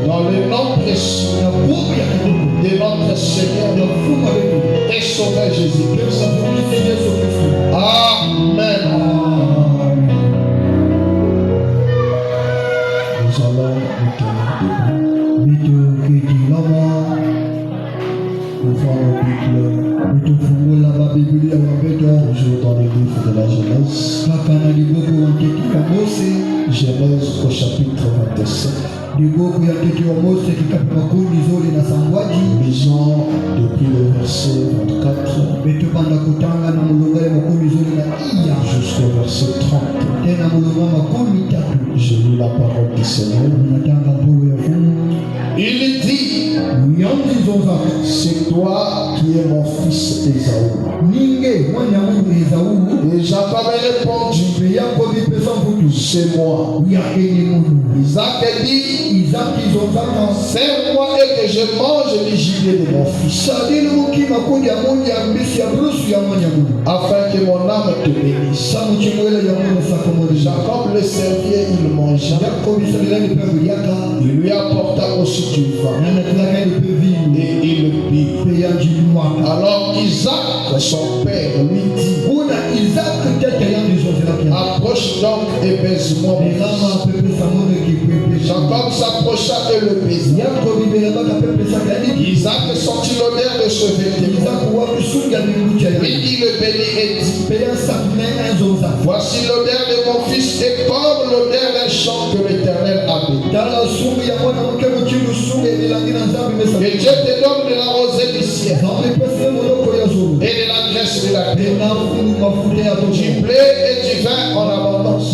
Dans le nom précieux de notre Seigneur et Sauveur Jésus-Christ. Amen. Nous allons nous tenir debout. Toujours dans le livre de la Genèse. Genèse au chapitre 27. Lisons depuis le verset 24 jusqu'au verset 30. Je lis la parole du Seigneur. Il dit, c'est toi qui es mon fils Ésaü. Et Jacob a répondu, c'est moi. Isaac a dit, serre-moi et que je mange le gibier de mon fils, afin que mon âme te bénisse. Jacob le servit, il mangea. Il lui apporta aussi du vin et il but. Alors Isaac, son père, lui dit, approche donc et baise-moi. Jacob s'approcha et le baisa. Isaac sentit l'odeur de ce vêtement. Puis il le bénit et dit, voici l'odeur de mon fils et comme l'odeur d'un champ que l'Éternel a béni. Et Dieu te donne de la rosée du ciel et de la graisse de la terre, du blé et du vin en abondance.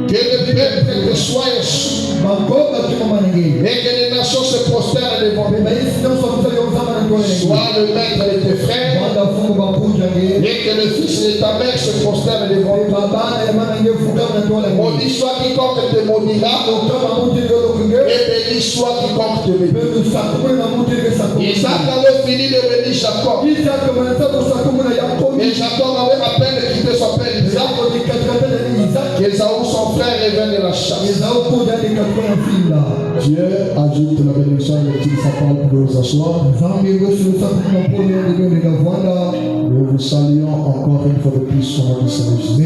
Que le peuple te soit sous et que les nations se prosternent devant toi. Sois le maître de tes frères et que le fils de ta mère se prosterne devant toi. Maudit soit quiconque te maudira et béni soit quiconque te bénira. Isaac avait fini de bénir Jacob et Jacob avait à peine quitté son père Isaac qu'Ésaü son frère revint de la chasse. Dieu ajoute la bénédiction et utilise sa parole pour nous asseoir. Nous vous saluons encore une fois de plus sur notre Seigneur Jésus.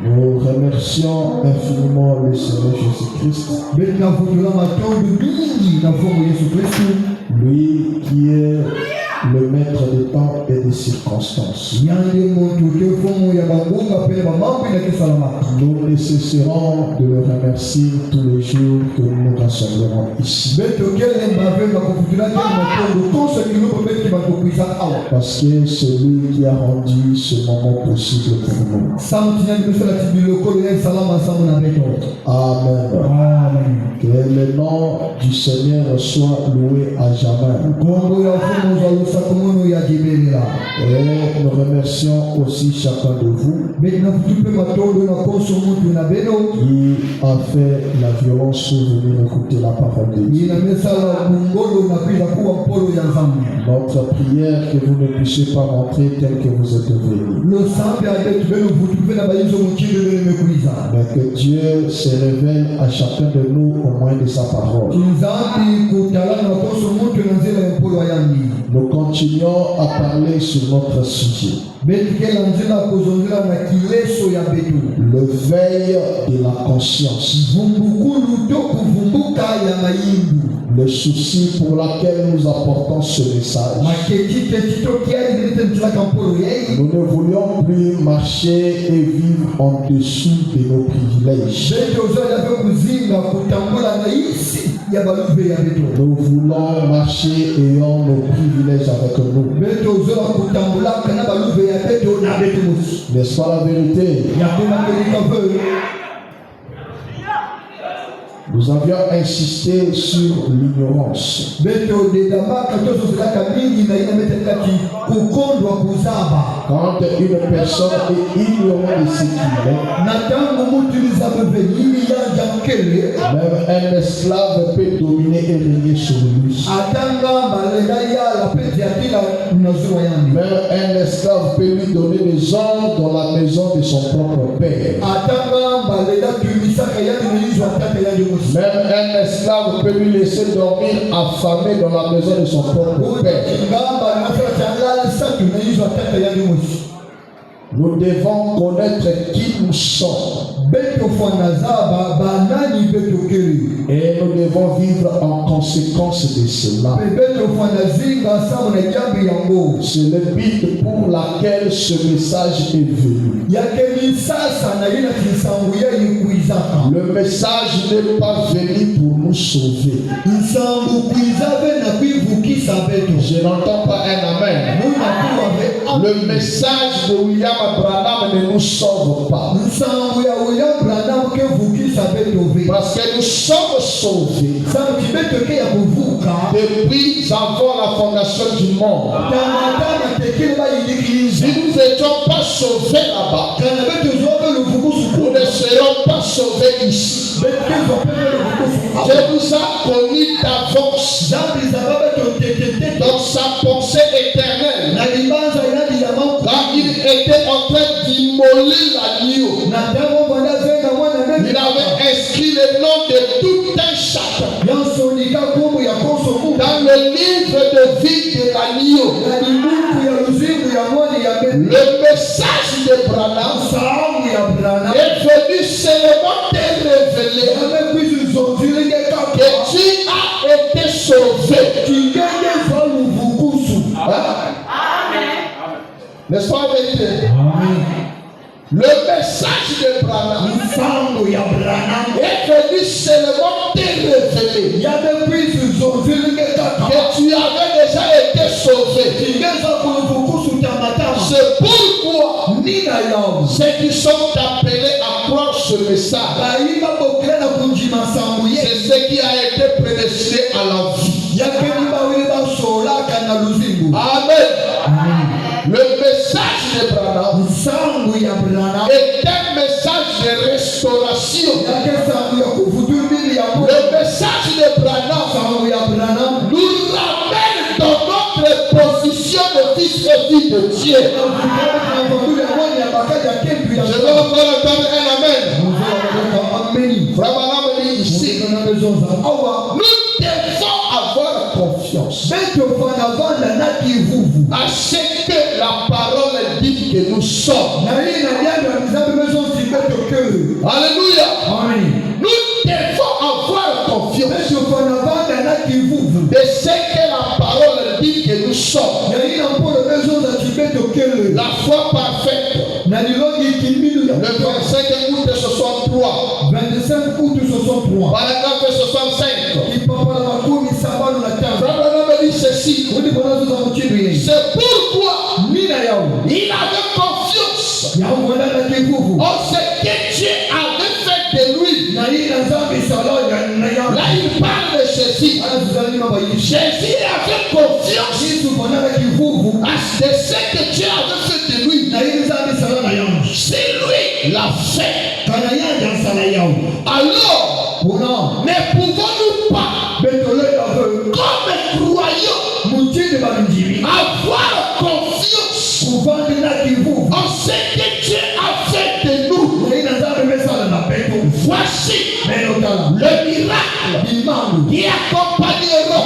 Nous remercions infiniment le Seigneur Jésus-Christ, lui qui est le maître des temps et des circonstances. Nous ne cesserons de le remercier tous les jours que nous nous rassemblerons ici. Parce que c'est lui qui a rendu ce moment possible pour nous. Amen. Que le nom du Seigneur soit loué à jamais. Et nous remercions aussi chacun de vous qui a fait la violence pour venir écouter la parole de Dieu. Notre prière que vous ne puissiez pas rentrer tel que vous êtes venus, mais que Dieu se révèle à chacun de nous au moyen de sa parole. Nous continuons à parler sur notre sujet, le veille de la conscience, le souci pour lequel nous apportons ce message. Nous ne voulions plus marcher et vivre en dessous de nos privilèges. Nous voulons marcher ayant nos privilèges avec nous. N'est-ce pas la vérité? Nous avions insisté sur l'ignorance. Quand une personne est ignorante de ce qu'il est, même un esclave peut dominer et régner sur lui. Même un esclave peut lui donner des ordres dans la maison de son propre père. Même un esclave peut lui laisser dormir affamé dans la maison de son propre père. Nous devons connaître qui nous sommes. Et nous devons vivre en conséquence de cela. C'est le but pour lequel ce message est venu. Le message n'est pas venu pour nous sauver. Je n'entends pas un amen. Le message de William Branham ne nous sauve pas. Parce que nous sommes sauvés depuis avant la fondation du monde. Si nous n'étions pas sauvés là-bas, nous ne serons pas sauvés ici. Je vous ai connu d'avance dans sa pensée éternelle. Quand il était en train d'immoler l'agneau, il avait inscrit le nom de tout un chacun dans le livre de vie de l'agneau. Le message de Branham est venu seulement te révéler que tu as été sauvé. N'est-ce pas vérité? Le message de Branham est venu seulement te révéler que tu avais déjà été sauvé. C'est pourquoi ceux qui sont appelés à croire ce message, c'est ce qui a été prédestiné à la vie. Amen. Le message de Branham est un message de restauration. Le message de Branham nous ramène dans notre position de fils et fille de Dieu. Je veux encore entendre un amen. Branham dit ici, nous devons avoir confiance à ce que la parole dit que nous sommes. Alléluia. Nous devons avoir confiance de ce que la parole dit que nous sommes. La foi parfaite. Le 25 août 63. Paragraphe 65. Dit ceci. C'est pourquoi il avait confiance en ce que Dieu avait fait de lui. Là il parle de Jésus. Jésus avait confiance à ce que Dieu avait fait de lui. C'est lui l'a fait. Alors ne pouvons-nous pas, comme croyants, avoir confiance en ce que Dieu a fait de nous? Voici le miracle qui accompagnera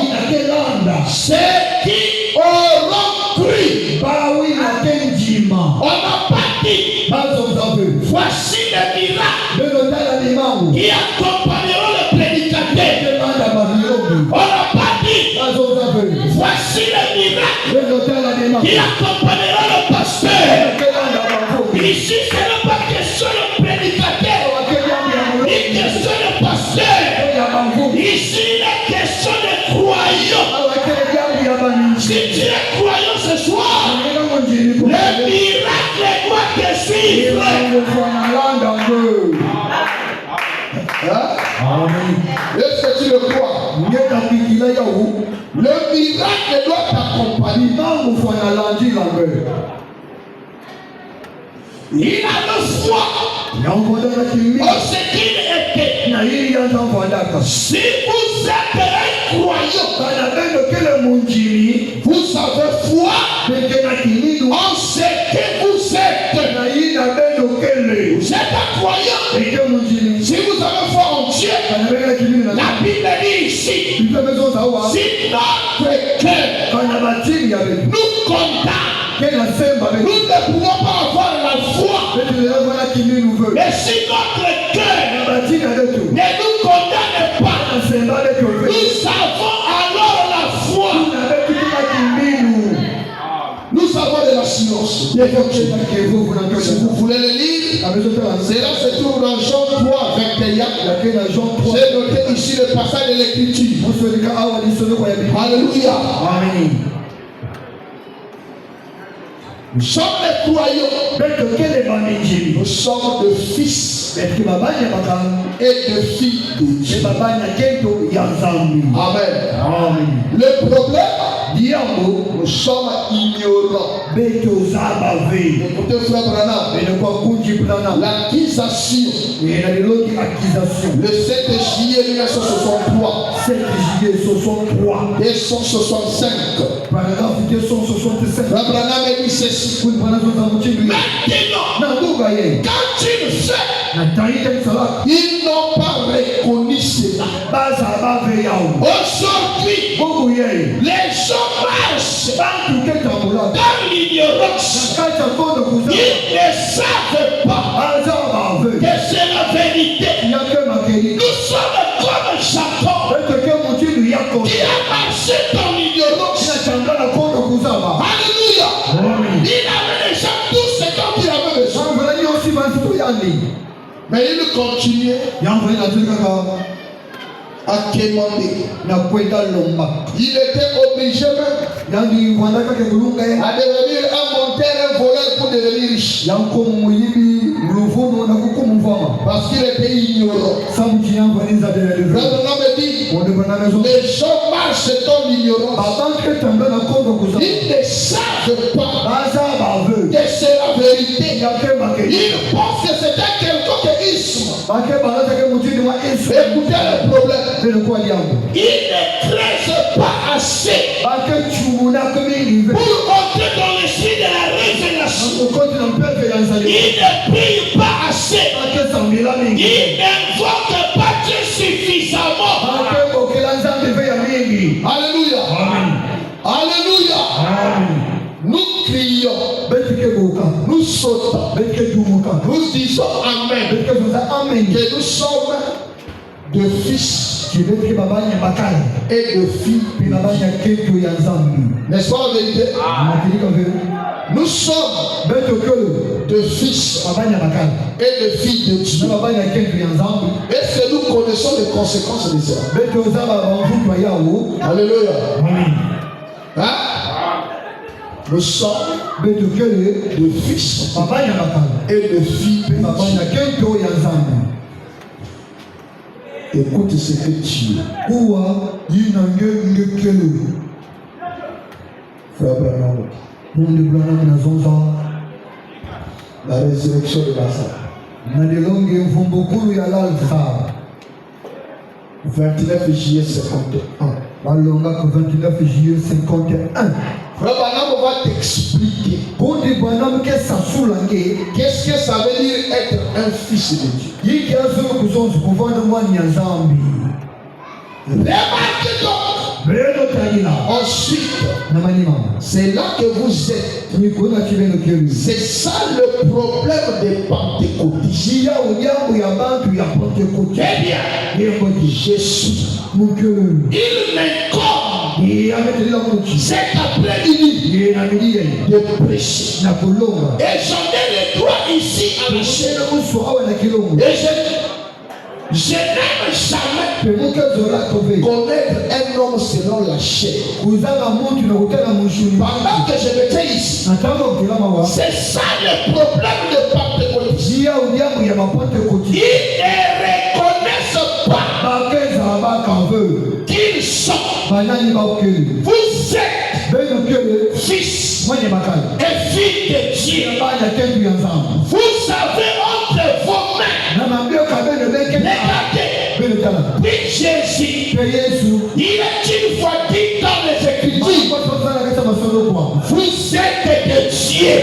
ceux qui auront cru. On n'a pas dit voici le miracle qui accompagnera le prédicateur. On n'a pas dit voici le miracle qui accompagnera le pasteur. Ici, ce n'est pas question de prédicateur, ni question de pasteur. Ici, il est question de croyants. Si tu es croyant ce soir, le miracle doit te suivre. Est-ce que tu le crois? Le miracle doit t'accompagner. Il a le foi en ce qu'il était. Si vous êtes un croyant, vous avez foi en ce que vous êtes. Vous êtes un croyant. Si vous avez foi en Dieu, La Bible dit ici, si notre cœur nous condamne, nous ne pouvons pas avoir la foi. Mais si notre cœur ne nous condamne pas, nous avons alors la foi. Nous avons de l'assurance. Si vous voulez le lire, cela se trouve dans Jean 3, 21. J'ai noté ici le passage de l'écriture. Alléluia. Amen. Nous sommes les croyants. Nous sommes de fils et de filles de Dieu. Amen. Le problème, nous sommes ignorants. Écoutez, frère Branham, l'accusation, le 7 juillet 1963, 265, frère Branham dit ceci. Maintenant, quand ils font, ils n'ont pas reconnu cela. Aujourd'hui, les gens marchent dans l'ignorance. Ils ne savent pas que c'est la vérité. Nous sommes comme Jacob qui a marché dans l'ignorance. Alléluia. Il avait déjà tout ce dont il avait besoin. Mais il continuait à quémander. Il était obligé même à devenir un monteur, un voleur pour devenir riche. Parce qu'il était ignorant. Les gens marchent dans l'ignorance. Ils ne savent pas que c'est la vérité. Ils pensent que c'était quelqu'un qui écoutez le problème. Ils ne craignent pas assez pour entrer dans l'esprit de la révélation. Ils ne prient pas assez. Ils n'invoquent pas Dieu suffisamment. Alléluia. Alléluia. Nous crions, nous sautons, nous disons Amen. Que nous sommes de fils et de filles. N'est-ce pas la vérité? Nous sommes de fils et de filles de Dieu. Est-ce que nous connaissons les conséquences de ça? Alléluia. Hein? Nous sommes de fils et de filles de Dieu. Écoute ce que tu es. Frère Branham, la résurrection de Lazare. 29 juillet 51. 29 juillet 51. Frère Branham va t'expliquer qu'est-ce que ça veut dire être un fils de Dieu. Remarquez donc. Ensuite, c'est là que vous êtes. C'est ça le problème des pentecôtistes. Eh bien, Jésus, il m'incombbe cet après-midi de prêcher. Et j'en ai le droit ici à la chair. Et je n'aime jamais connaître un homme selon la chair. Pendant que je me tiens ici, c'est ça le problème de Pentecôte. Ils ne reconnaissent pas qu'ils sont. Vous êtes fils et filles de Dieu. Vous avez entre vos mains. Regardez. Puis Jésus, il est une fois dit dans les Écritures, vous êtes de Dieu.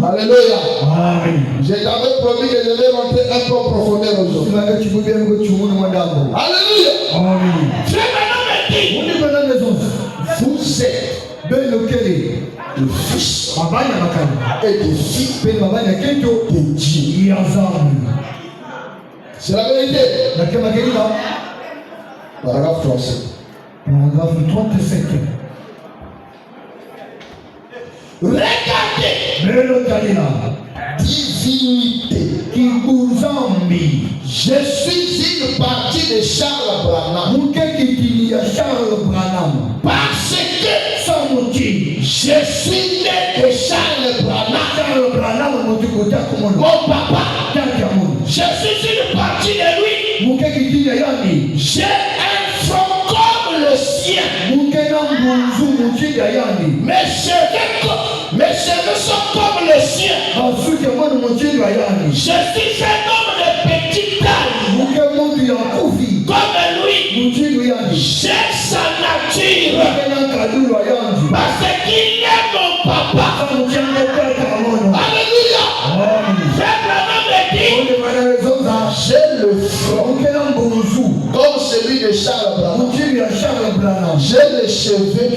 Alléluia. Amen. Je t'avais promis que je vais rentrer un peu en profondeur aujourd'hui. Alléluia. Amen. Vous êtes le fils et des filles de Dieu. C'est la vérité. Paragraphe 37. Paragraphe 37. Regardez. Divinité. Je suis une partie de Charles Branham. Parce que je suis né de Charles Branham. Mon papa. Je suis une partie de lui. J'ai un front comme le sien. Mes cheveux sont comme le sien. Je suis un homme de petite taille. Comme lui. J'ai sa nature. Parce qu'il est mon papa. Alléluia. J'ai le front comme celui de Charles Branham. J'ai les cheveux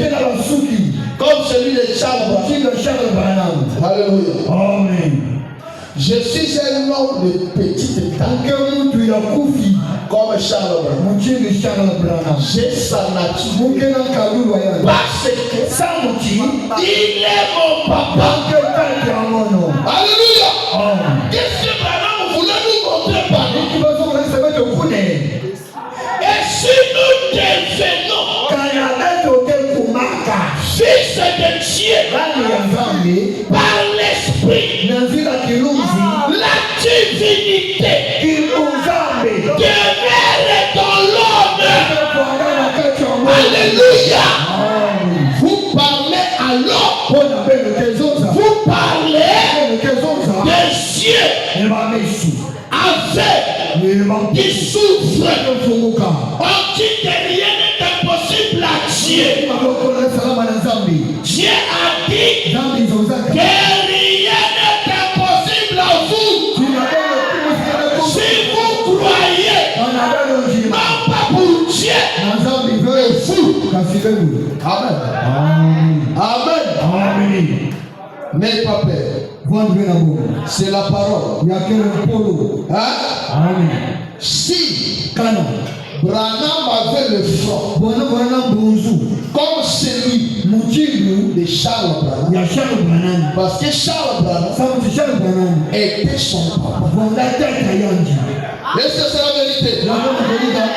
comme celui de Charles Branham. Alléluia. Amen. Je suis un homme de petite taille comme Charles Branham. J'ai sa nature. Parce que il est mon papa. Alléluia. Qu'est-ce que Branham voulait nous montrer par là? Et si nous devenons fils de Dieu par l'esprit, la divinité demeure dans l'homme. Alléluia. Vous parlez alors. Vous parlez des cieux avec qui souffrent. On dit que rien n'est impossible à Dieu. Dieu a dit que rien n'est impossible à vous. Si vous croyez, non pas pour Dieu, mais vous. Amen. Amen. N'ayez pas peur. C'est la parole. Hein? Si Branham avait le front comme celui de Charles Branham, parce que Charles Branham était son papa. Est-ce que c'est la vérité?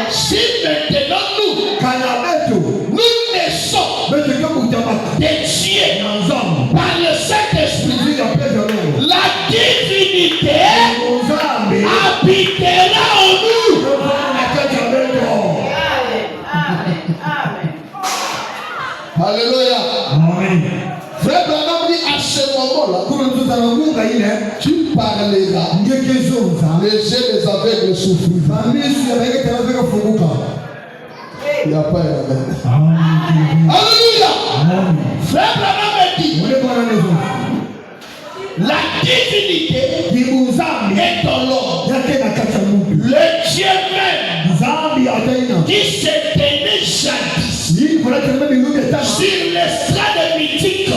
Si maintenant nous naissons de Dieu par le Saint-Esprit, la divinité habitera en nous. Alléluia. Frère Branham dit à ce moment-là, tu parleras. Les yeux des aveugles souffriront. Il n'y a pas un amen. Alléluia. Frère Branham dit, la divinité est dans l'homme. Le Dieu même qui s'est aimé jadis sur l'estrade mythique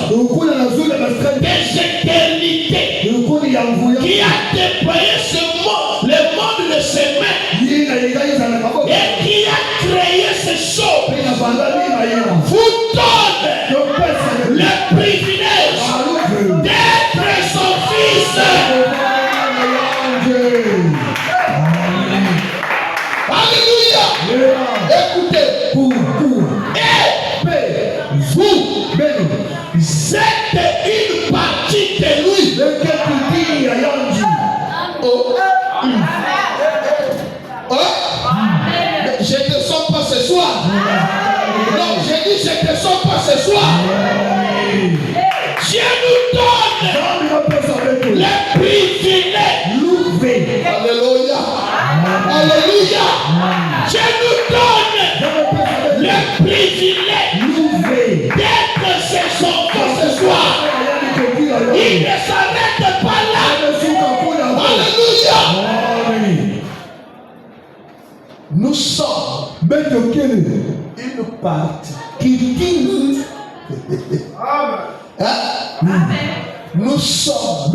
des éternités, qui a déployé le monde de ses mains et qui a créé ces choses, vous donne le privilège d'être son fils. Alléluia. Écoutez, vous êtes une partie de lui. Je ne te sens pas ce soir. Non, j'ai dit je ne te sens pas ce soir. Dieu nous donne le privilège. Alléluia. Alléluia. Dieu nous donne le privilège d'être ses enfants ce soir. Il ne s'arrête Une partie. Hein? Nous sommes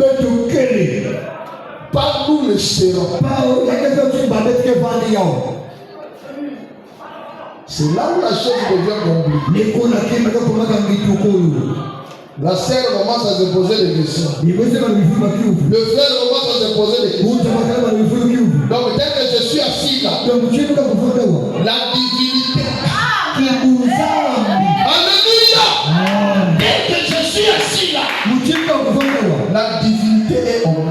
pas nous le serons. C'est là où la chose devient compliquée. La sœur commence à se poser des questions. Le frère commence à se poser des questions. Donc dès que je suis assis là, la divinité. Alléluia. Dès que je suis assis là, la divinité est en moi.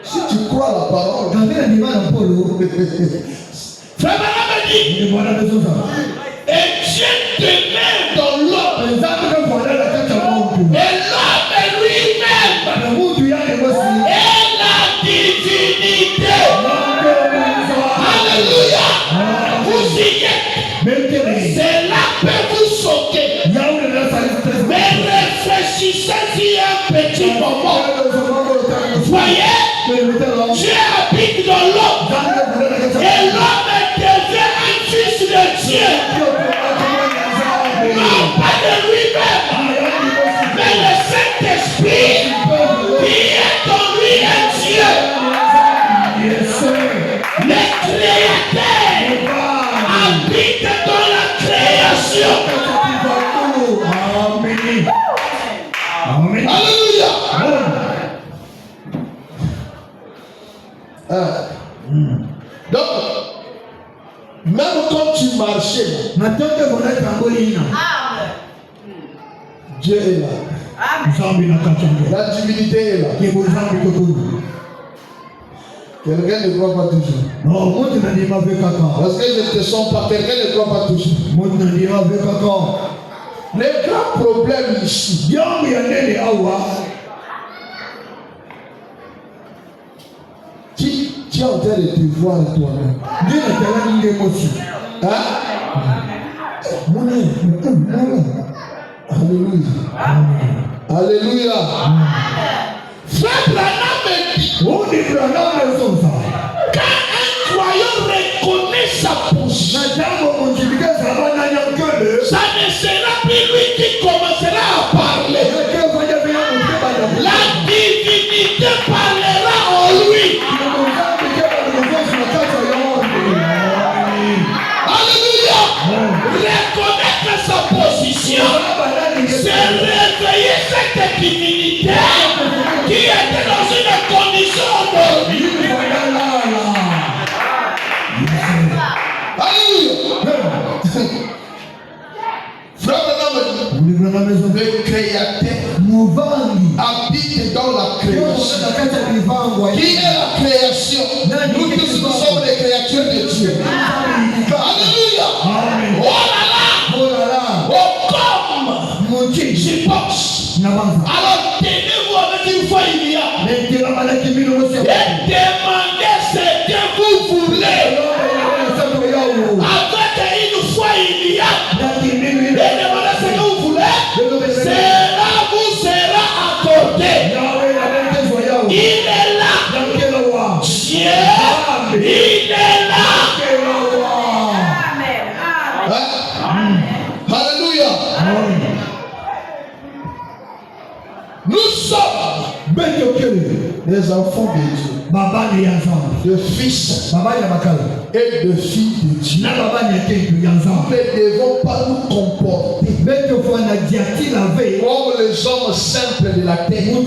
Si tu crois la parole, frère Branham dit, et Dieu demeure dans l'homme, et l'homme lui-même, et la divinité. Alléluia. Vous y êtes. Cela peut vous choquer. Mais réfléchissez-y un petit moment. Voyez, Dieu habite dans l'homme, et l'homme devient un fils de Dieu. Non pas de lui-même, mais le Saint-Esprit qui est en lui un Dieu. Le Créateur habite dans la création. Alléluia. Donc, même quand tu marchais, Dieu est là. La divinité est là. Quelqu'un ne croit pas toujours. Parce que je te sens pas, quelqu'un ne croit pas toujours. Les grands problèmes ici, tu es en train de te voir toi-même. Hein? Alléluia. Alléluia. Frère Branham me dit, quand un croyant reconnaît sa position, ça ne sera plus lui qui commencera à parler. La divinité parlera en lui. Alléluia. Reconnaître sa position, c'est réveiller cette divinité qui était dans une condition endormie. Alléluia. Frère Branham, le Créateur habite dans la création. Qui est la création? Nous tous nous sommes les créatures de Dieu. Alléluia. Oh là là. Oh comme je pense. Alors tenez-vous avec une foi immédiate et demandez ce que vous voulez avec une foi immédiate et demandez ce que vous voulez, cela vous sera accordé. Il est là. Dieu, il est là. Alléluia. Nous sommes des enfants de Dieu, de fils et de filles de Dieu. Nous ne devons pas nous comporter comme les hommes simples de la terre, mais nous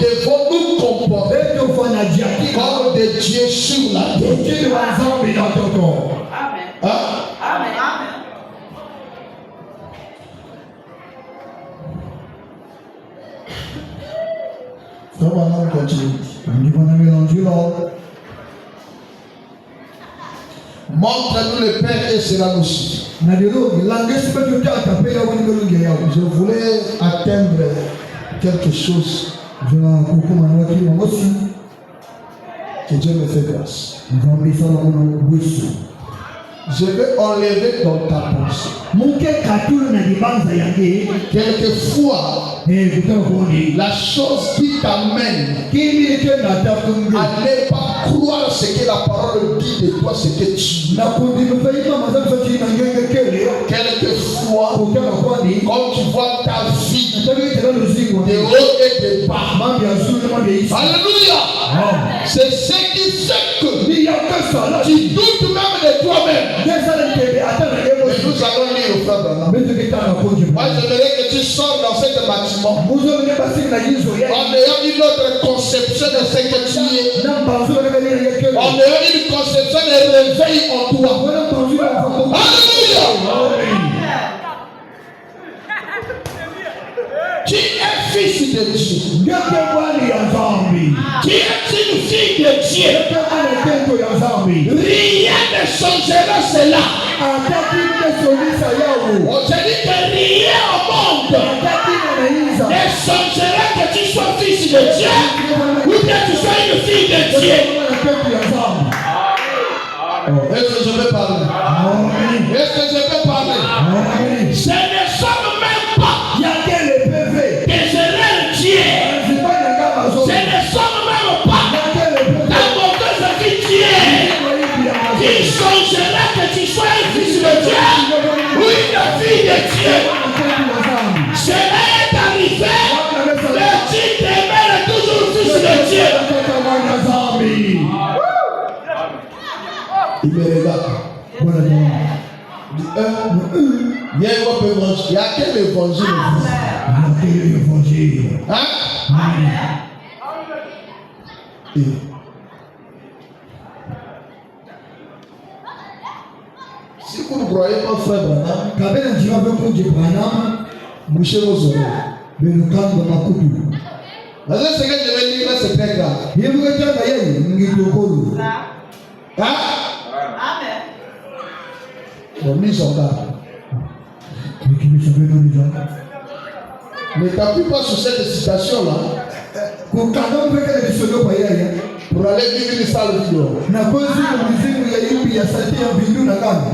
devons nous comporter comme des dieux sur la terre. Amen. Comment continue? Montre-nous le Père et cela nous suit. Je voulais atteindre quelque chose. Que Dieu me fait grâce. Je vais enlever dans ta pensée. Quelquefois, la chose qui t'amène à ne pas croire ce que la parole dit de toi, ce que tu es. Quelquefois, quand tu vois ta vie de haut et de bas, alléluia, c'est ce qui fait que tu doutes même de toi-même. Mais nous allons lire au frère Branham. Moi, j'aimerais que tu sors dans cet bâtiment en ayant une autre conception de ce que tu es, en ayant une conception de réveil en toi. Alléluia. Tu es fils de Dieu. Tu es une fille de Dieu. Rien ne changera cela. On te dit que rien au monde ne changera que tu sois fils de Dieu ou que tu sois une fille de Dieu. Est-ce que je peux parler? Est-ce que je peux parler? Ce ne sont même pas que je l'aime Dieu. Ce ne sont même pas ta mauvaise vie Dieu qui changera que tu sois un fils de Dieu ou une fille de Dieu. Cela est arrivé, mais tu demeures toujours fils de Dieu. Il me regarde. Il y a quel évangile? Hein? Si vous ne croyez pas, frère Branham, bouchez vos oreilles. Parce que ce que je vais dire là, c'est très grave. Hein? Bon, mise en garde. Ne t'appuie pas sur cette citation-là pour aller vivre une sale vie.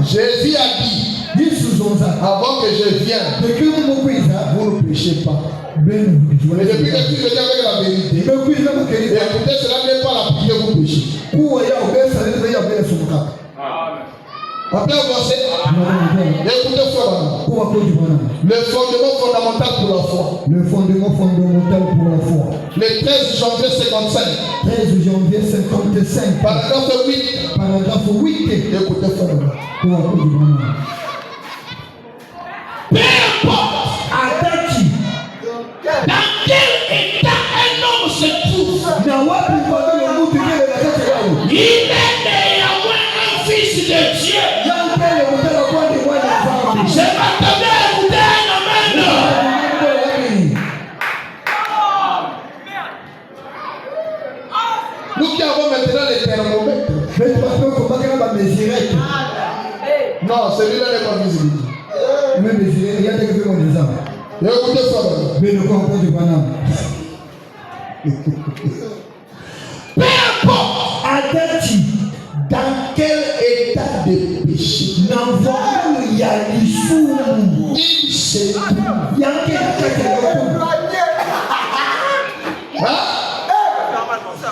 Jésus a dit, avant que je vienne, vous ne péchez pas. Mais depuis que tu viens avec la vérité, écoutez, cela n'est pas la prière, vous péchez. Après avoir fait, écoutez frère, le fondement fondamental pour la foi. Le fondement fondamental pour la foi. Le 13 janvier 55. 13 janvier 55. Paragraphe 8. Paragraphe 8. Écoutez frère. Peu importe dans quel état un homme se trouve, il est néanmoins un fils de Dieu. Je m'attendais à écouter un amen. Nous qui avons maintenant les thermomètres. Non, celui-là n'est pas visible. Écoutez ça. Peu importe dans quel état de péché il se trouve.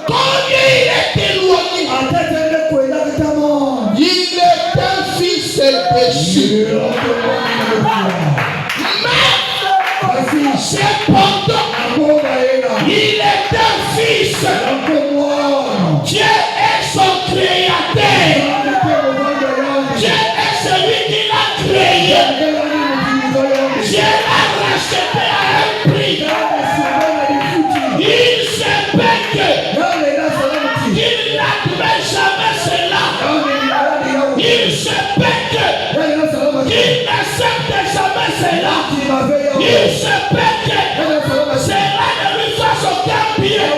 Quand il est éloigné, il est un fils de péché. Mais cependant, il est un fils. Dieu est son créateur. Dieu est celui qui l'a créé. Dieu l'a racheté à un prix. Il se peut qu'il n'admet jamais cela. Il se peut qu'il n'accepte jamais cela. Il se peut que cela ne lui fasse aucun bien.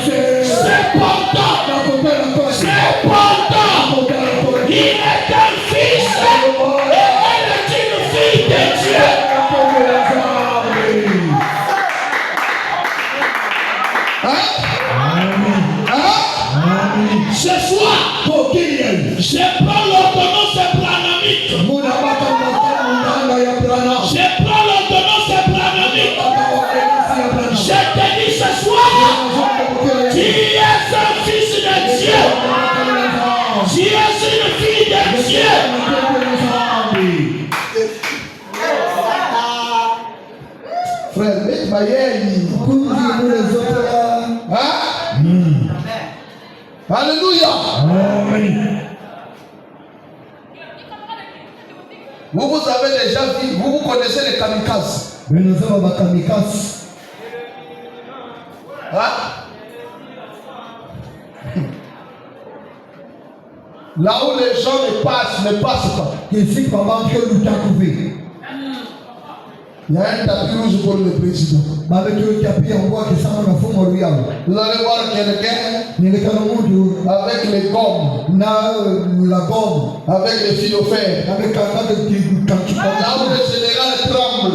Mais cependant, il est un fils et elle est une fille de Dieu. Ce soir, je Frère, mais Alléluia. Vous avez déjà vu, vous connaissez les kamikazes. Hein? Là où les gens ne passent pas. Il y a un tapis rouge pour le président. Vous allez voir quelqu'un avec les gommes, avec les fils de fer. Là où le général tremble,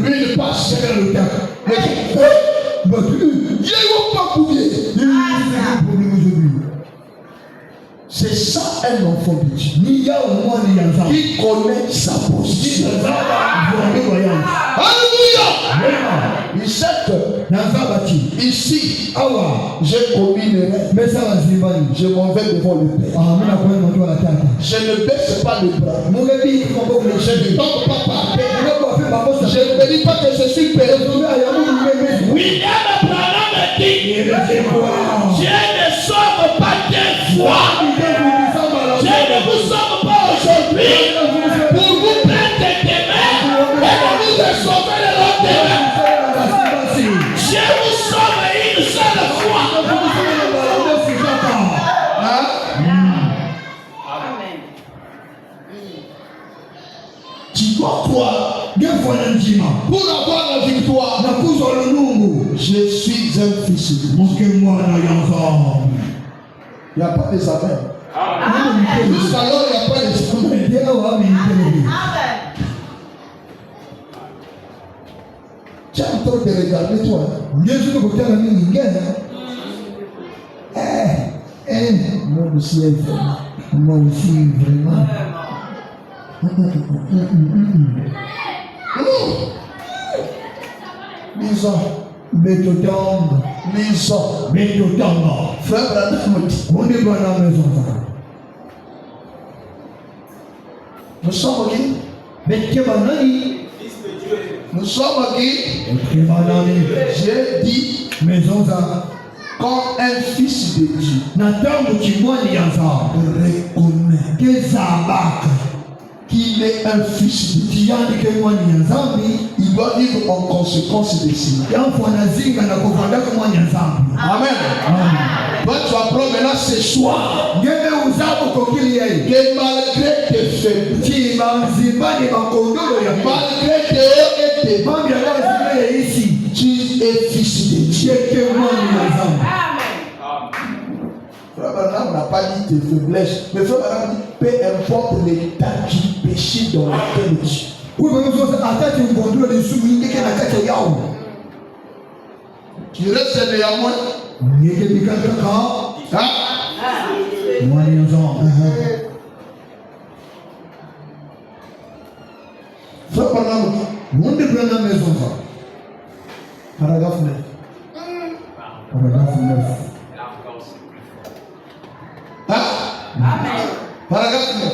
lui il passe. C'est ça un enfant de Dieu qui connaît sa position. Alléluia. Il sait que ici, j'ai commis une erreur. Je m'en vais devant le Père. Je ne baisse pas les bras. Je ne tombe pas par terre. Je ne me dis pas que je suis perdu. William Abraham dit, Dieu ne sauve pas des fois. Dieu ne vous sauve pas aujourd'hui pour vous prendre demain et pour vous sauver le lendemain. Dieu vous sauve une seule fois. Amen. Tu dois croire. Pour avoir la victoire, je suis un fils de Dieu. Il n'y a pas des amen. Jusqu'alors, il n'y a pas des amen. Tu es en train de regarder toi. Moi aussi, vraiment. Lisons. Frère Branham dit. Nous sommes qui? Nous sommes qui? J'ai dit quand un fils de Dieu reconnaît qu'il est un fils de Dieu, il doit vivre en conséquence de cela. Amen. Toi, tu apprends maintenant ce soir que malgré tes faiblesses, malgré tes hauts et tes bas, tu es fils de Dieu. Frère Branham n'a pas dit tes faiblesses, mais Frère Branham dit peu importe l'état du péché dans lequel tu es. Tu restes néanmoins. Frère Branham dit paragraphe 9. Paragraphe 9.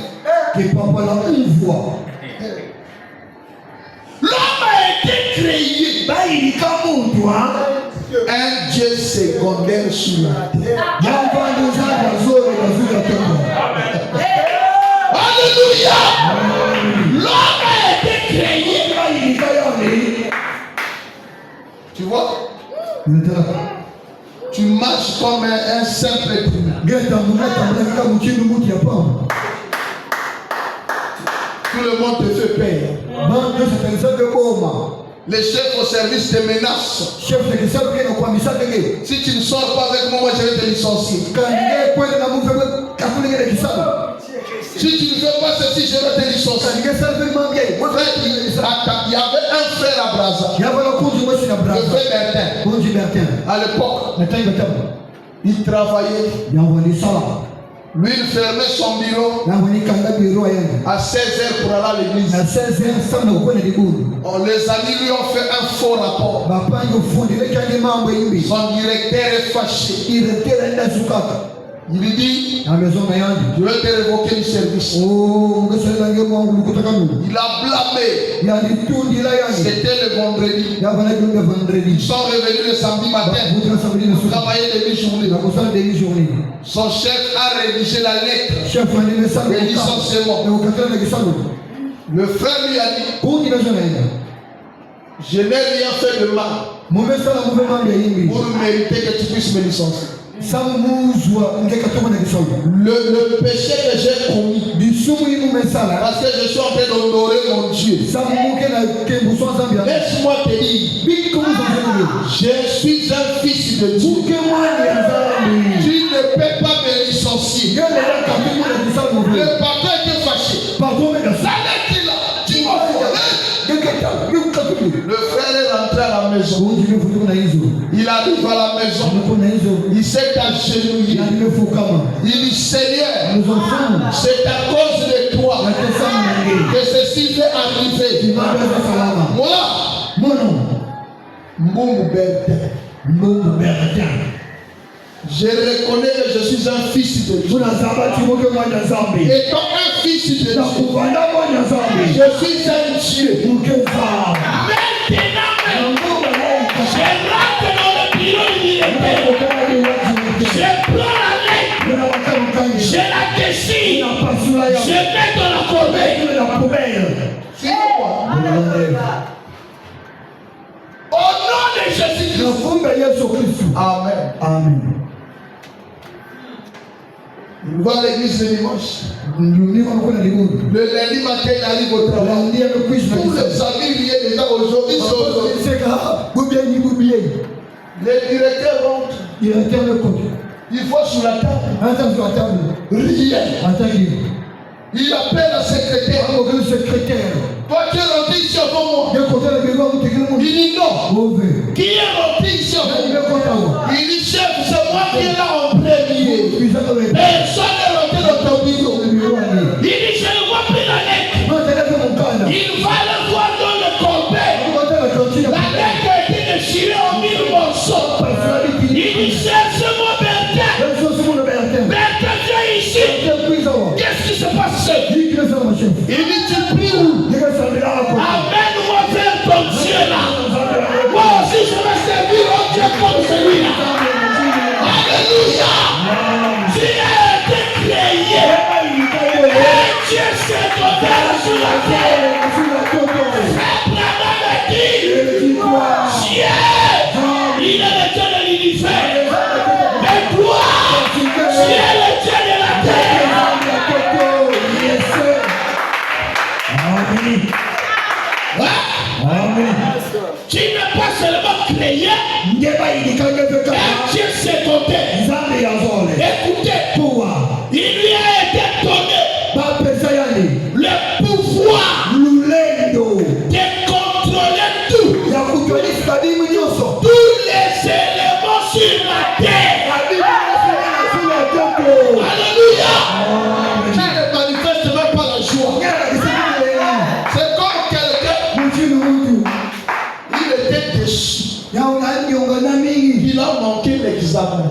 L'homme a été créé. Un Dieu secondaire sur la terre. Alléluia. L'homme a été créé. Tu vois? Tu marches comme un simple être humain. Tout le monde te fait peur. Les chefs au service te menacent. Si tu ne sors pas avec moi, je vais te licencier. Si tu ne fais pas ceci, je vais te licencier. Il y avait un frère à Brazza, le frère Bertin. À l'époque, il travaillait. Lui, il fermait son bureau à 16h pour aller à l'église. Les amis lui ont fait un faux rapport. Son directeur est fâché. Il lui dit, na maison na yangu. je vais te révoquer du service. Oh, mkesela nge mwangu lukutaka mimi. Il a blâmé. Ya litundi la yangu. C'était le vendredi. Ya bana kunde vendredi. Ils sont revenus le samedi matin. Vous samedi le soir. Travailler demi-journée. Na kusala demi-journée. Son chef a rédigé la lettre. Chef ani mesala. Le licenciement. Na ukatala kisalo. Le frère lui a dit, Pour qui besoin na. je n'ai rien fait de mal Mon mesala mouvement ya yimbi. pour mériter que tu puisses me licencier. Le péché que j'ai commis, parce que je suis en train d'honorer mon Dieu. Laisse-moi te dire, je suis un fils de Dieu. Tu ne peux pas me licencier. Le papa était fâché. Ça n'est qu'il a. Tu m'as volé. Le frère est rentré à la maison. Il arrive à la maison. Il s'est agenouillé. Il dit, Seigneur, c'est à cause de toi que ceci fait arriver. Moi, Mbungu Bertin, je reconnais que je suis un fils de Dieu. Étant un fils de Dieu, je suis un Dieu. Maintenant, je rentre dans le bureau militaire. Je prends la lettre. Je la dessine. Je mets dans la corbeille. Au nom de Jésus-Christ. Amen. Amen. Il va à l'église le dimanche. Le lundi matin, il arrive au travail. Tous les amis viennent déjà aujourd'hui. Le directeur rentre. Il voit sur la table. Rien. Il appelle la secrétaire. Toi, tu es rentré ici avant moi. Il dit non. Qui est rentré ici avant moi? Il dit chef, c'est moi qui est là en premier. Personne n'est rentré dans ton bureau. Il dit je ne vois plus la lettre. Il va le voir dans le corbeil. La lettre a été déchirée en 1000 morceaux. Il dit cherche-moi Bertin. Bertin, viens ici. Qu'est-ce qui se passe? Il dit tu pries où? Amène-moi vers ton Dieu là. Moi aussi je vais servir un Dieu comme celui-là. Alléluia. Tu as été créé. Et Dieu s'est donné sur la terre. Abraham a dit, Dieu, il est le Dieu de l'univers. Mais toi, tu es le Dieu de la terre. Tu n'es pas seulement créé, et Dieu s'est donné. Écoutez, il lui a été donné le pouvoir de contrôler tout. Tous les éléments sur la terre. Alléluia. Tu ne manifestes même pas la joie. C'est comme quelqu'un. Il était déçu. Il a manqué l'examen.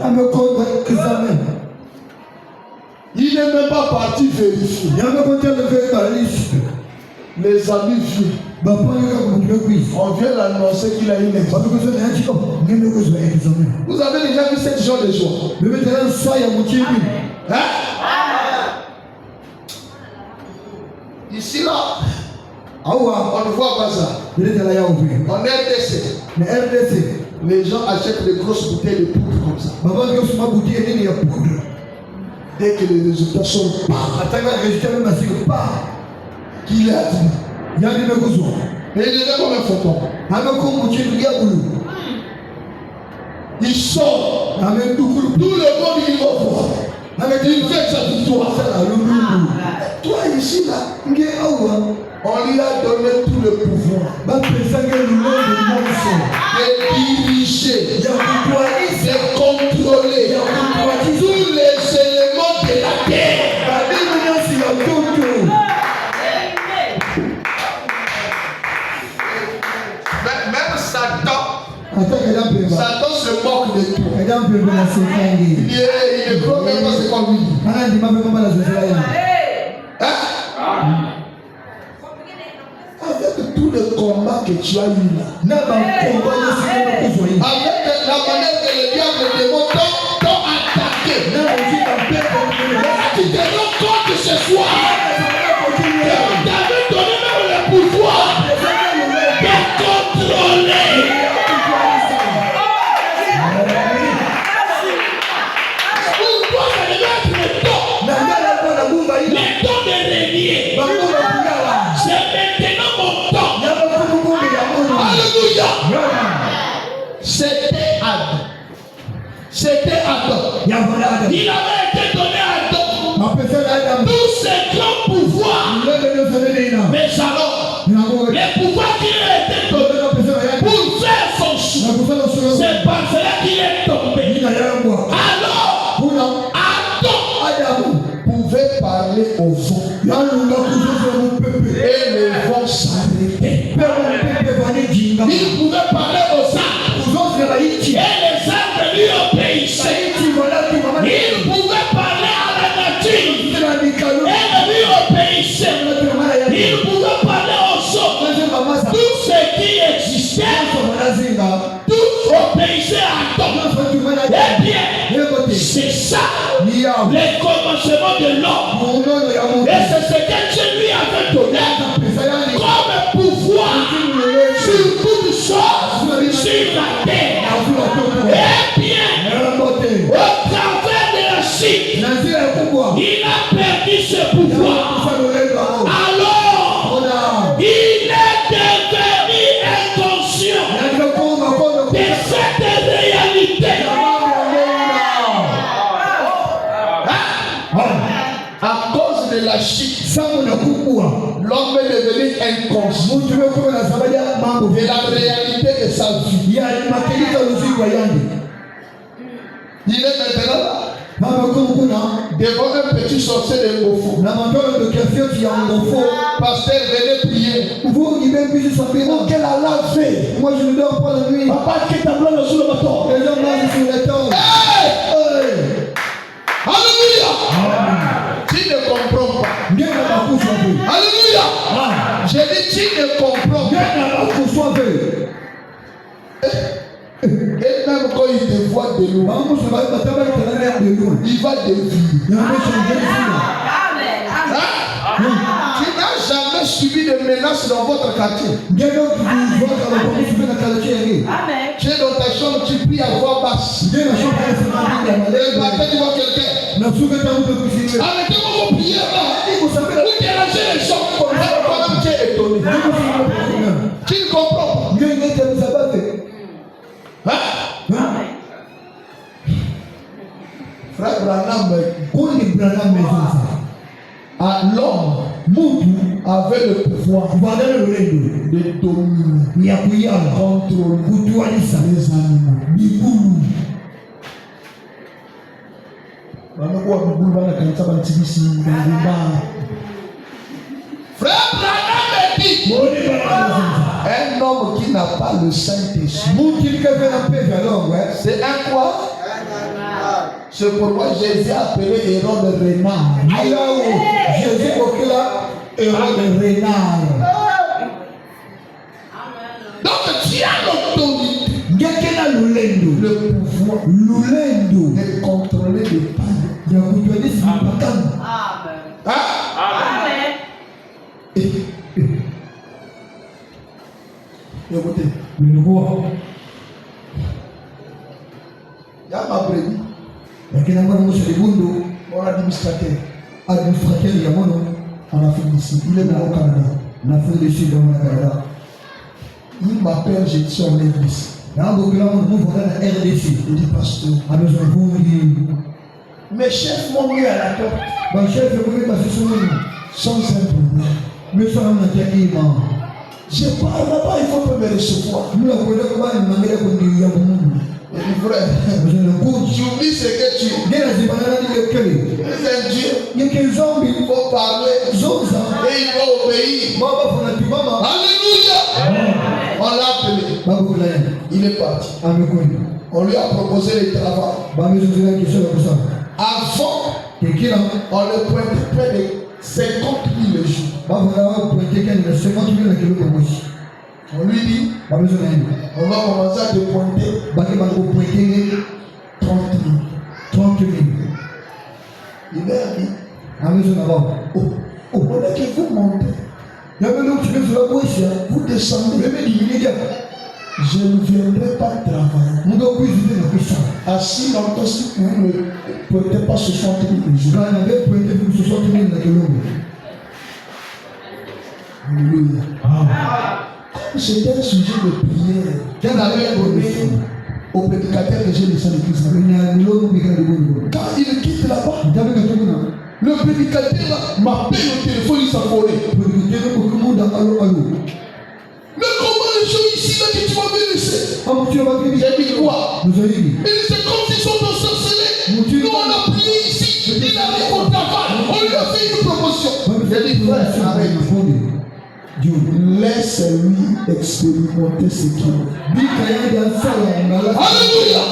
Il n'est même pas parti vérifier. Les amis viennent. On vient l'annoncer qu'il a eu l'examen. Vous avez déjà vu cette joie de joie? Hein? Ici là, on ne voit pas ça. En RDC, les gens achètent des grosses bouteilles de poudre comme ça. Dès que les résultats sont qu'il a dit. Mais il était comme un faucon. Il sort. Tout le monde il va voir. Il fait sa victoire. Toi ici là, on lui a donné tout le pouvoir de diriger, de contrôler tous les éléments de la terre. Même Satan, Satan se moque de toi. Il ne croit même pas ce qu'on lui dit. Avec tout le combat que tu as eu là, avec la manière que le diable et le démon t'ont attaqué, tu te rends compte ce soir que on t'avait donné même le pouvoir de contrôler. Pour toi, ça devait être le temps de régner. C'est maintenant mon temps. Alléluia. C'était Adam. C'était Adam. Il avait été donné à Adam tous ces grands pouvoirs. Mais alors, les pouvoirs qui lui étaient donnés pour faire son choix, c'est par cela qu'il est tombé. Alors, Adam pouvait parler au vent. Et le vent s'arrêtait. Il pouvait parler aux arbres. Et les arbres lui obéissaient. Il pouvait parler à la nature. Et lui obéissait. Il pouvait parler aux autres. Tout ce qui existait, tout obéissait à Adam. Eh bien, c'est ça le commencement de l'homme. Et c'est ce que Dieu lui avait donné comme pouvoir sur toute chose sur la terre. Eh bien, au travers de la chute, il a perdu ce pouvoir. Alors, il est devenu inconscient de cette réalité. À cause de la chute, l'homme est devenu inconscient de la réalité de sa vie. Il est maintenant devant un petit sorcier de Ngofo. Pasteur, venez prier. Quelle Allah fait? Moi je ne dors pas la nuit. Papa, qui t'a blanc sur le bâton? Les gens marchent sur les temps. Alléluia. Tu ne comprends pas. Alléluia. J'ai dit tu ne comprends pas. Et même quand il te voit de loin, il va dévier. Tu n'as jamais subi de menaces dans votre quartier. Tu es dans ta chambre, tu pries à voix basse. Le matin, tu vois quelqu'un. Arrêtez-moi vos prières là. Vous dérangez les gens. Toi-même, tu es étonné. Tu ne comprends pas. Frère Branham, l'homme avait le pouvoir de dominer, contrôler les animaux. Frère Branham dit un homme qui n'a pas le Saint-Esprit, c'est un quoi? C'est pourquoi Jésus a appelé Héron le renard. Jésus Héron le renard. Donc tu as l'autorité, le pouvoir de contrôler les pannes. Amen. Écoutez, il y a ma brebis. Mon administrateur en Afrique du Sud, il est au Canada. Il m'appelle, je suis en RDC. Il dit pasteur, mes chefs m'ont mis à la porte sans un problème. Je parle là-bas, il faut me recevoir. Et dit frère, tu oublies ce que tu es. C'est un Dieu. Il faut parler et il faut obéir. Alléluia. On l'a appelé. Il est parti. On lui a proposé le travail. Avant, on le pointait près de 50 000 le jour. On lui dit, on va commencer à te pointer 30 000. Il est dit, on est que vous montez. Vous descendez. Je ne viendrai pas travailler. Assis longtemps, si vous ne pointez pas 60 000 le jour. Alléluia. C'était un sujet de prière. J'en avais donné au prédicateur que j'ai laissé à l'église. Quand il quitte là-bas, le prédicateur m'appelle au téléphone, il s'affolait. Mais comment les gens ici là que tu m'avais laissé? J'ai dit quoi? Il dit c'est comme s'ils sont ensorcelés. Nous on a prié ici, il arrive au travail, on lui a fait une promotion. J'ai dit frère, arrête. Laisse-lui expérimenter ce qu'il a. Alléluia.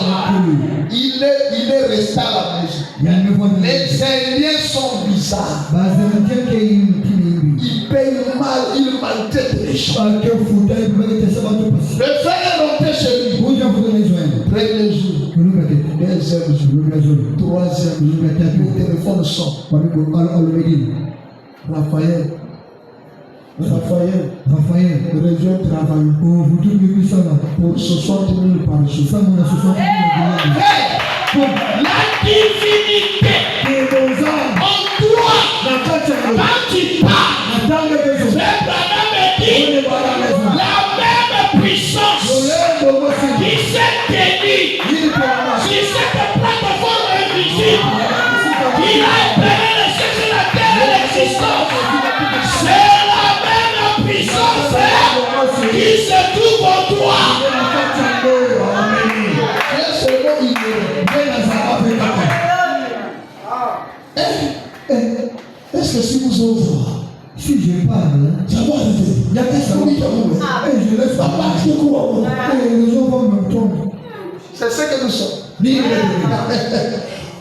Il est resté à la maison. Les Indiens sont bizarres. Ils payent mal, ils maltraitent les gens. Le frère est rentré chez lui. Premier jour, deuxième jour, troisième jour, le téléphone sonne. Raphaël, reviens travailler pour 60 000 par jour. La divinité en toi, quand tu pars, la même puissance qui s'est tenue sur cette plateforme invisible, qui a appelé le ciel et la terre à l'existence, c'est la même puissance qui se trouve en toi. Est-ce que si vous ouvrez, si je parle, ça va arriver. Il y a des gens qui je laisse pas partir quoi. Les gens vont me tomber. C'est ce que nous sommes.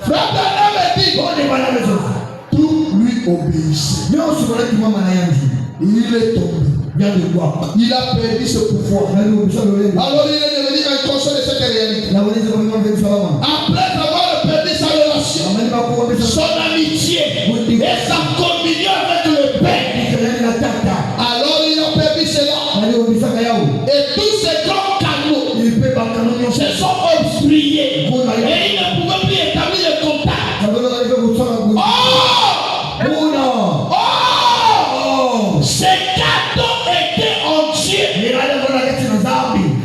Frère Branham dit, tout lui obéissait. Il est tombé. Il a perdu ce pouvoir. Alors il est devenu inconscient de cette réalité. Après avoir perdu sa relation, son amitié et sa communion avec le Père, alors il a perdu cela. Et tous ces grands canaux se sont obstrués. Et il ne pouvait plus établir le contact. Ces cadeaux étaient en Dieu.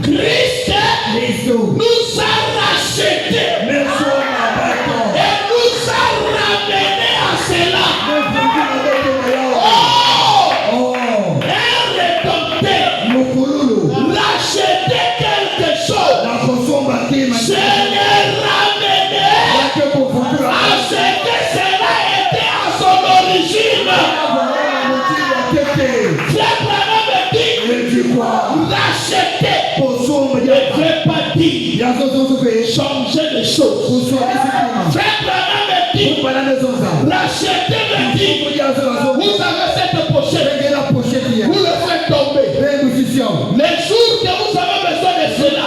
Christ nous a rachetés et nous a ramenés à cela. Racheter quelque chose, c'est les ramener à ce que cela était à son origine. Frère Branham dit, racheter ne veut pas dire changer les choses. Frère Branham dit, racheter veut dire, vous avez cette pochette, vous le faites tomber. Les jours que vous avez besoin de cela,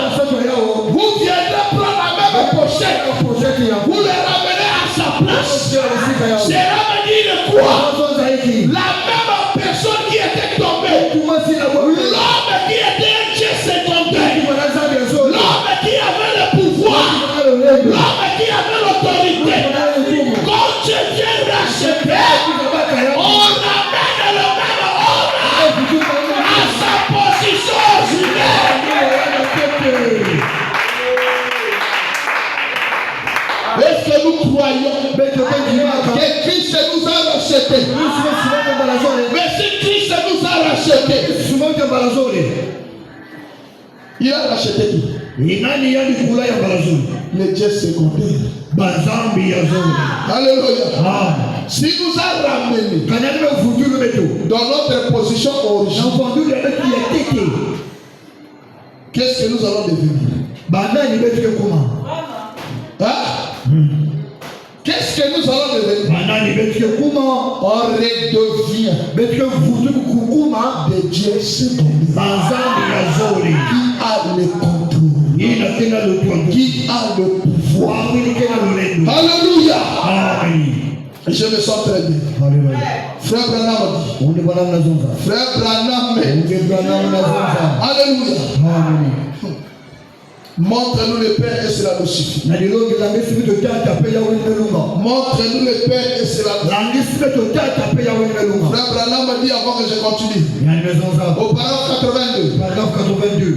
vous viendrez prendre la même pochette, vous le ramenez à sa place. Cela veut dire quoi? La même personne qui était tombée, l'homme qui était un Dieu secondaire, l'homme qui avait le pouvoir, l'homme qui avait l'autorité, quand Dieu vient racheter, on ramène le même homme à sa position originelle. Est-ce que nous croyons que Christ nous a rachetés? Mais si Christ nous a rachetés, il a racheté qui? Les dieux secondaires. Alléluia. Si nous a ramenés dans notre position originale, Qu'est-ce que nous allons devenir? Hein? Qu'est-ce que nous allons devenir? On redevient de Dieu qui a le contrôle, qui a le pouvoir. Alléluia. Je me sens très bien. Frère Branham dit. Frère Branham. Alléluia. Montre-nous le Père et cela nous suffit. Montre-nous le Père et cela nous suffit. Frère Branham dit avant que je continue. Au paragraphe 82.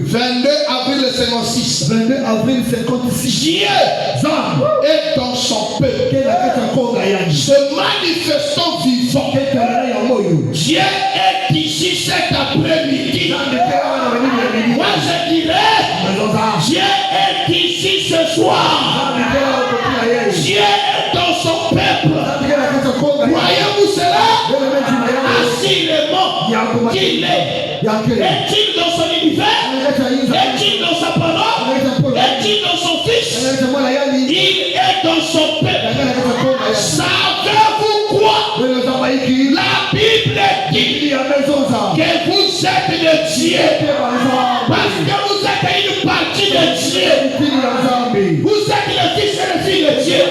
22 avril 56. Dieu est dans son peuple. Se manifestant vivant. Dieu est ici cet après-midi. Moi je dirais, Dieu est ici ce soir. Dieu est dans son peuple. Croyez-vous cela? Assurément qu'il est. Est-il dans son univers? Est-il dans sa parole? Est-il dans son fils? Il est dans son peuple. Savez-vous quoi? La Bible dit que vous êtes de Dieu. Parce que vous êtes une partie de Dieu. Vous êtes le fils et le fille de Dieu.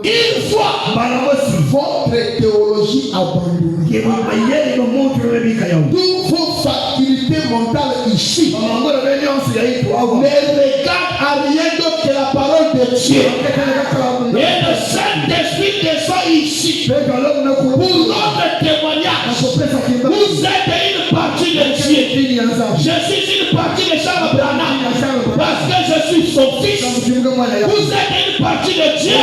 Une fois, votre théologie abandonnée, toutes vos facultés mentales ici ne regardent à rien d'autre que la parole de Dieu. Et le Saint-Esprit descend ici pour notre témoignage. Vous êtes une partie de Dieu. Je suis une partie de Charles Branham parce que je suis son fils. Vous êtes une partie de Dieu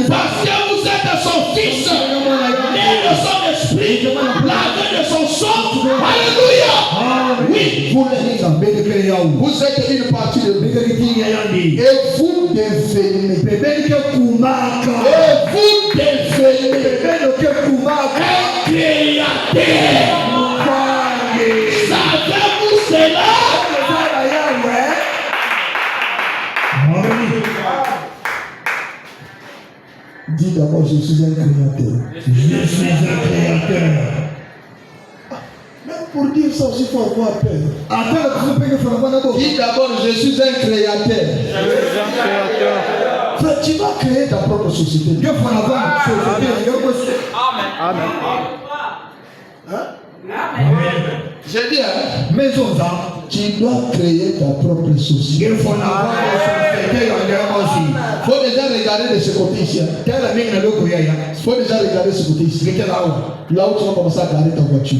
parce que vous êtes son fils. Né de son esprit, lavé de son sang. Alléluia. Oui, vous êtes une partie de Dieu. Et vous devenez. Un créateur. Savez-vous cela? Dis d'abord, je suis un créateur. Je suis un créateur. Même pour dire ça aussi, il faut avoir peur. Dis d'abord, je suis un créateur. Tu vas créer ta propre société. Amen. J'ai dit, tu dois créer ta propre société. Il faut déjà regarder de ce côté ici. Il faut déjà regarder ce côté ici. Là où tu vas commencer à garder ta voiture.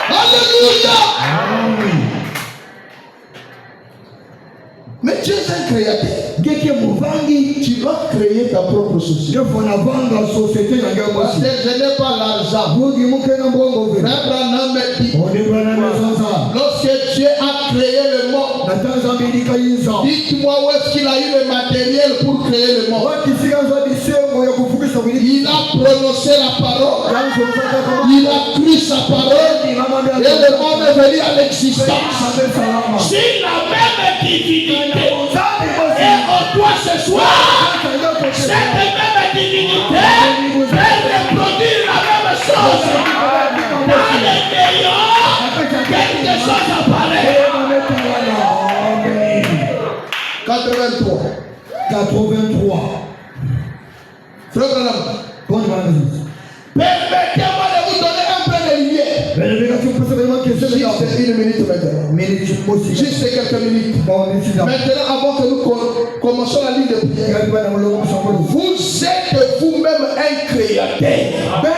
Alléluia. Mais tu es un créateur. Tu dois créer ta propre société. Parce que je n'ai pas l'argent. Lorsque Dieu a créé le monde, dites-moi où est-ce qu'il a eu le matériel pour créer le monde. Il a prononcé la parole. Il a cru sa parole. Et le monde est venu à l'existence. Si la même divinité est en toi ce soir, cette même divinité peut reproduire la même chose. Dans les néants, quelque chose apparaît. 83. Frère Branham, permettez-moi de vous donner un peu de lumière. Juste une minute maintenant. Juste quelques minutes. Maintenant, avant que nous commençons la ligne de prière, vous êtes vous-même un créateur. Un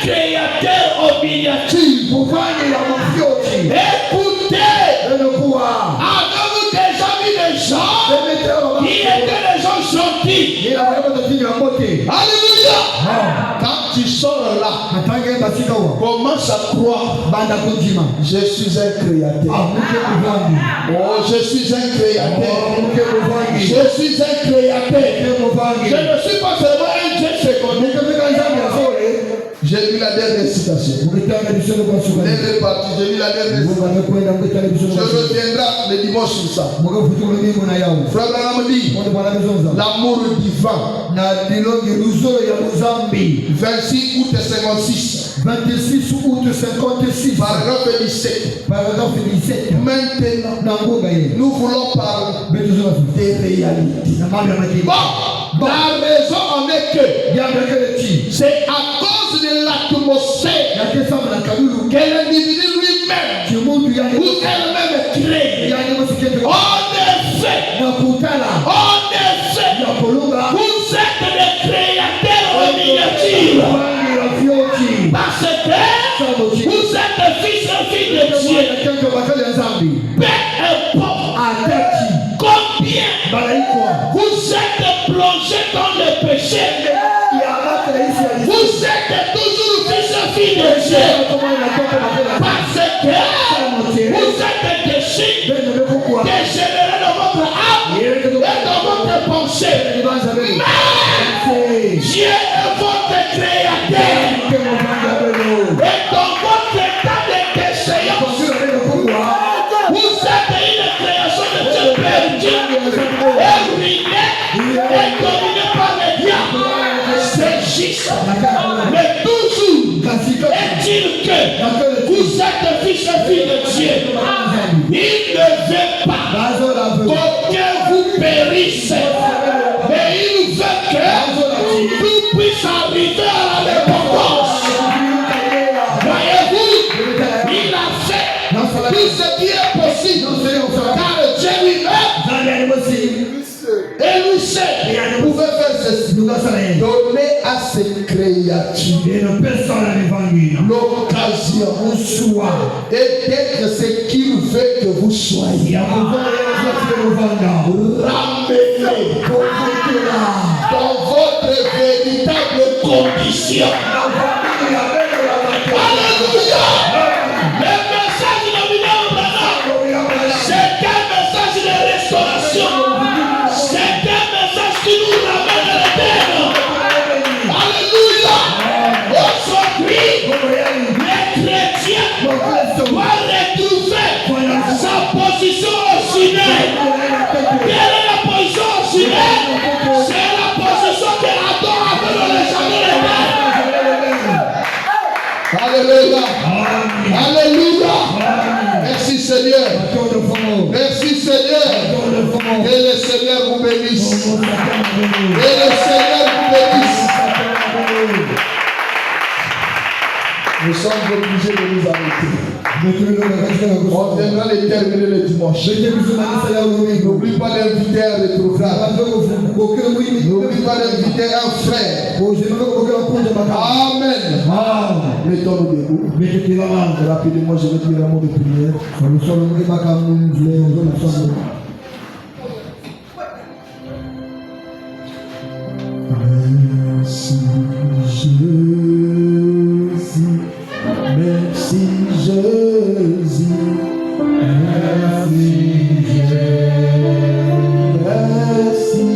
créateur en miniature. Écoutez, avez-vous déjà vu des gens qui étaient des gens gentils? Alléluia. Quand tu sors là, commence à croire. Je suis un créateur. Oh, je suis un créateur. Je suis un créateur. Je ne suis pas seulement un Dieu secondaire. J'ai lu la dernière citation. J'ai lu la dernière citation. Je reviendrai le dimanche sur ça. Frère Branham dit l'amour divin. 26 août 56. 26 août 56. Paragraphe 17. Maintenant, nous voulons parler des réalités. Bon, la raison en est que c'est à cause de l'atmosphère que l'individu lui-même ou elle-même crée. En effet, vous êtes des créateurs en miniature. Parce que vous êtes fils et filles de Dieu. Peu importe combien vous êtes plongés dans le péché, vous êtes toujours fils et filles de Dieu. Parce que vous êtes déchirés dégénérés dans votre âme et dans votre pensée. Mais Dieu est votre créateur. Et dans votre état de déchéance, vous êtes une création de Dieu perdu, ruiné et dominé par les diables. C'est juste. Mais toujours est-il que vous êtes fils et filles de Dieu. Il ne veut pas qu'aucun vous périsse, mais il veut que tout puisse arriver à la repentance. Voyez-vous, il a fait tout ce qui est possible, car Dieu lui-même et lui seul pouvait faire ceci. Donner à ces créatures l'occasion et d'être ce qu'il veut que vous soyez. Ramenez dans votre véritable condition. Alléluia. Le message de William Branham, c'est un message de restauration. C'est un message qui nous ramène à l'éternel. Alléluia. Aujourd'hui, les chrétiens doivent retrouver sa position originelle. Quelle est la position originelle? C'est la position que Adam avait dans les jardins d'Éden. Alléluia. Alléluia. Merci Seigneur. Merci Seigneur. Que le Seigneur vous bénisse. Que le Seigneur vous bénisse. Nous sommes obligés de nous arrêter. On viendra les terminer le dimanche. N'oublie pas d'inviter un rétrograde. N'oublie pas d'inviter un frère. Amen. Mettons-nous debout. Rapidement, je vais dire un mot de prière. Merci Jésus. Merci Jésus. Merci Jésus. Merci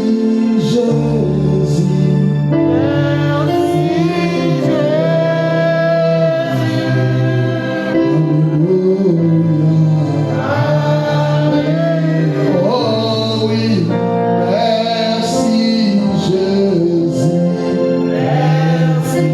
Jésus. Oh oui. Merci Jésus. Merci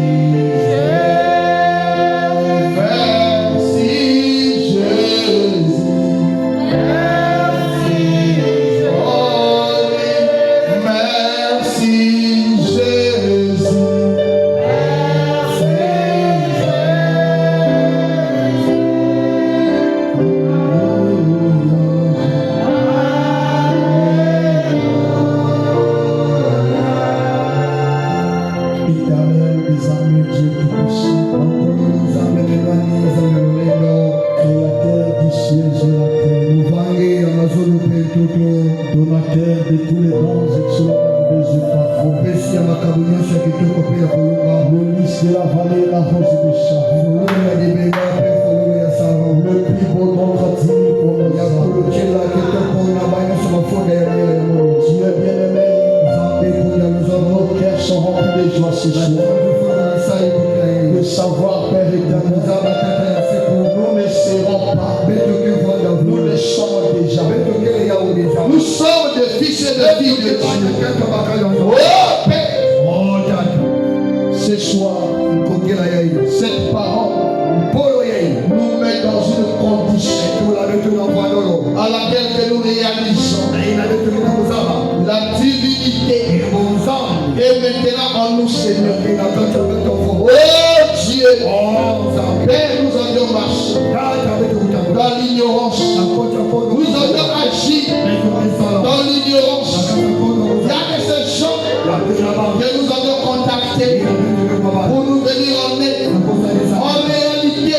toi ce soir de savoir, Père éternel, nous ne serons pas, nous le sommes déjà. Nous sommes des fils et des filles de Dieu. Oh Père, ce soir, cette parole nous met dans une condition à laquelle que nous réalisons la divinité est maintenant en nous, Seigneur. Oh Dieu, Père, nous avions marché dans l'ignorance, nous avions agi dans l'ignorance. Il y a que ces gens que nous avions contactés pour nous venir en aide. En réalité,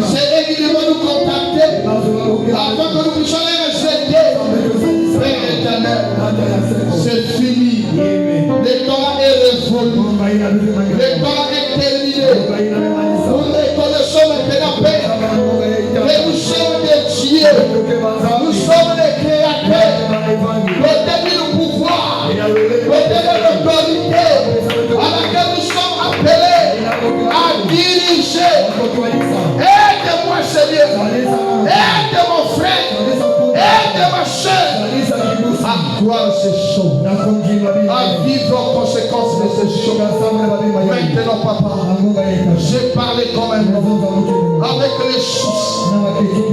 c'est eux qui devaient nous contacter afin que nous puissions les aider. Père éternel, c'est fini. Le temps est révolu. Le temps est terminé. Nous reconnaissons maintenant, Père, que nous sommes des dieux. Nous sommes des créateurs. Donnez le pouvoir. Donnez l'autorité à laquelle nous sommes appelés à diriger. Aide-moi, Seigneur. Aide mon frère. Aide ma soeur à croire ces choses, à vivre en conséquence de ces choses. Maintenant, Papa, j'ai parlé comme un homme, avec les soucis,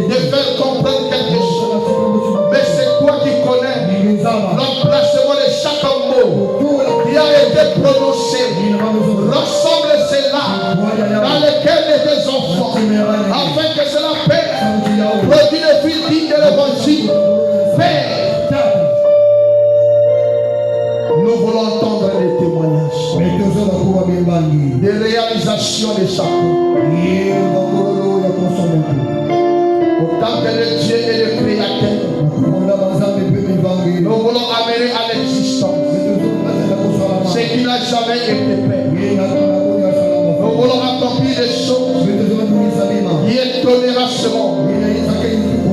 de faire comprendre quelque chose. Mais c'est toi qui connais l'emplacement de chaque mot qui a été prononcé. Rassemble cela dans le cœur de tes enfants, afin que cela Père produise le fruit digne de l'évangile. Père, nous voulons entendre des témoignages, des réalisations de chacun. Autant que le Dieu est le créateur, nous voulons amener à l'existence ce qui n'a jamais été fait. Nous voulons accomplir des choses qui étonnera ce monde.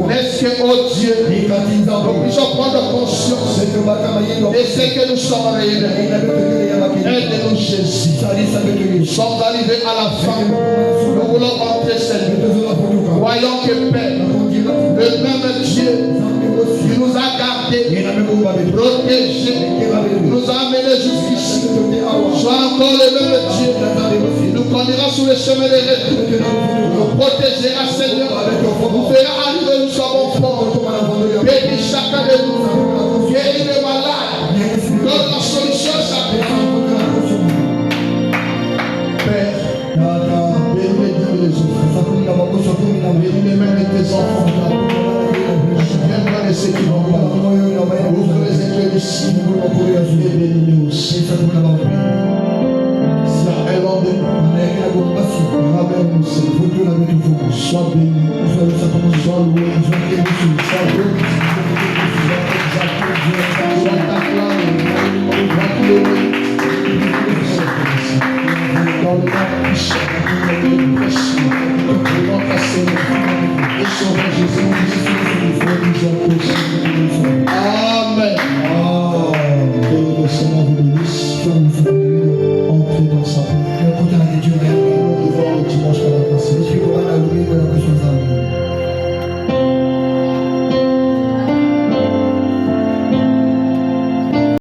Laisse que, oh Dieu, nous puissions prendre conscience de ce que nous sommes réunis. Aide-nous, Jésus. Nous sommes arrivés à la fin. Nous voulons entrer, Seigneur. Voyons que Père, le même Dieu qui nous a gardés, protégés, nous a amenés jusqu'ici, soit encore le même Dieu. Nous conduira sur le chemin de retour. Nous protégera, Seigneur. Nous fera arriver, nous sommes forts. Bénis chacun de nous. Guéris les malades. Donne la solution à chacun. Père, bénis les enfants. Bénis les mains de tes enfants. Viens de ceux qui vont pas. Ouvre les yeux du ciel. Et bénis-les aussi. Ramène-nous, Seigneur. Sois béni, sois loué, sois béni, sois béni, sois